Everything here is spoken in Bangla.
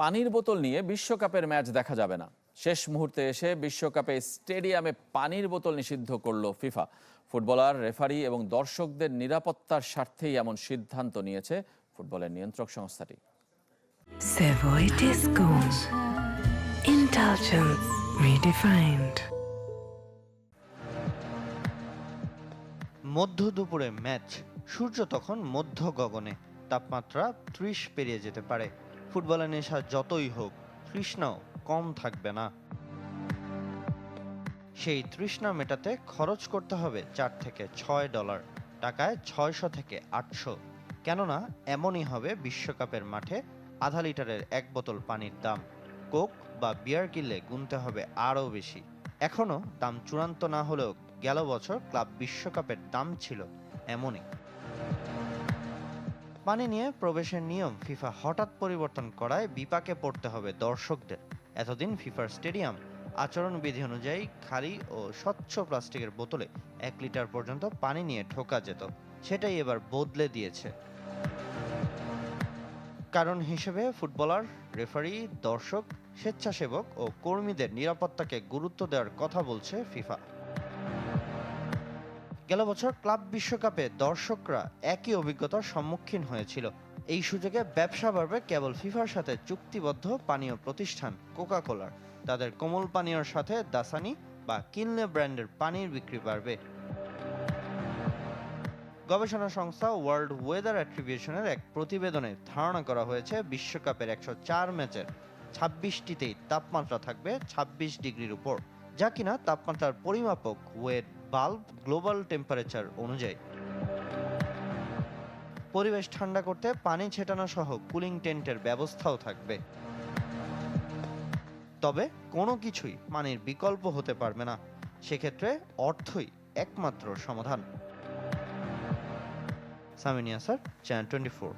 পানির বোতল নিয়ে বিশ্বকাপের ম্যাচ দেখা যাবে না। শেষ মুহূর্তে এসে বিশ্বকাপে স্টেডিয়ামে পানির বোতল নিষিদ্ধ করল ফিফা। ফুটবলার, রেফারি এবং দর্শকদের নিরাপত্তার স্বার্থেই এমন সিদ্ধান্ত নিয়েছে ফুটবলের নিয়ন্ত্রক সংস্থাটি। Savoy Discount. Indulgence redefined. মধ্য দুপুরে ম্যাচ, সূর্য তখন মধ্য গগনে, তাপমাত্রা 30 পেরিয়ে যেতে পারে। ফুটবলের নেশা যতই হোক, তৃষ্ণাও কম থাকবে না। সেই তৃষ্ণা মেটাতে খরচ করতে হবে $4 থেকে $6, টাকায় 600 থেকে 800। কেননা এমনই হবে বিশ্বকাপের মাঠে আধা লিটারের এক বোতল পানির দাম। কোক বা বিয়ার কিনলে গুনতে হবে আরও বেশি। এখনও দাম চূড়ান্ত না হলেও গেল বছর ক্লাব বিশ্বকাপের দাম ছিল এমনই। পানি নিয়ে প্রবেশের নিয়ম ফিফা হঠাৎ পরিবর্তন করায় বিপাকে পড়তে হবে দর্শকদের। এতদিন ফিফার স্টেডিয়াম আচরণবিধি অনুযায়ী খালি ও স্বচ্ছ প্লাস্টিকের বোতলে 1 লিটার পর্যন্ত পানি নিয়ে ঢোকা যেত। সেটাই এবার বদলে দিয়েছে। কারণ হিসেবে ফুটবলার, রেফারি, দর্শক, স্বেচ্ছাসেবক ও কর্মীদের নিরাপত্তাকে গুরুত্ব দেওয়ার কথা বলছে ফিফা। গেল বছর ক্লাব বিশ্বকাপে দর্শকরা একই অভিজ্ঞতার সম্মুখীন হয়েছিল। এই সুযোগে ব্যবসা বাড়বে কেবল ফিফার সাথে চুক্তিবদ্ধ পানীয় প্রতিষ্ঠান কোকা কোলার। তাদের কোমল পানীয়র সাথে দাসানি বা কিনলে ব্র্যান্ডের পানির বিক্রি বাড়বে। গবেষণা সংস্থা ওয়ার্ল্ড ওয়েদার অ্যাট্রিবিউশনের এক প্রতিবেদনে ধারণা করা হয়েছে বিশ্বকাপের 104 ম্যাচের 26টিতেই তাপমাত্রা থাকবে 26 ডিগ্রির উপর, যা কিনা তাপমাত্রার পরিমাপক ওয়েট বাল্ব গ্লোবাল টেম্পারেচার অনুযায়ী। পরিবেশ ঠান্ডা করতে পানি ছেটানো সহ কুলিং টেন্টের ব্যবস্থাও থাকবে। তবে কোনো কিছুই পানির বিকল্প হতে পারবে না। সেক্ষেত্রে অর্থই একমাত্র সমাধান। সামিনিয়া স্যার, চ্যানেল 24।